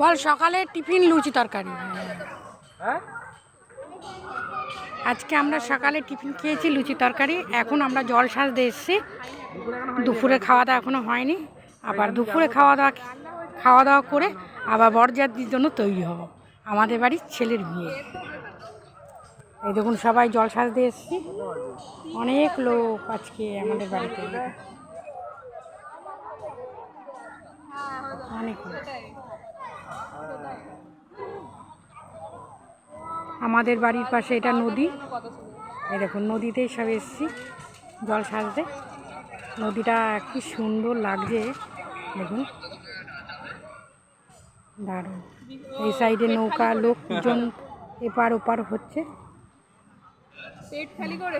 বল সকালে টিফিন লুচি তরকারি। আজকে আমরা সকালে টিফিন খেয়েছি লুচি তরকারি। এখন আমরা জল সাজতে এসেছি। দুপুরে খাওয়া দাওয়া এখনো হয়নি। আবার দুপুরে খাওয়া দাওয়া করে আবার বরযাত্রীর জন্য তৈরি হব। আমাদের বাড়ির ছেলের বিয়ে। এই দেখুন সবাই জল সাজতে এসেছি। অনেক লোক আজকে আমাদের বাড়িতে, অনেক লোক। আমাদের বাড়ির পাশে এটা নদী। এই দেখুন নদীতেই সব এসেছি জল সাজতে। নদীটা কি সুন্দর লাগছে দেখুন, দারুণ। এই সাইডে নৌকা, লোকজন এপার ওপার হচ্ছে। পেট খালি করে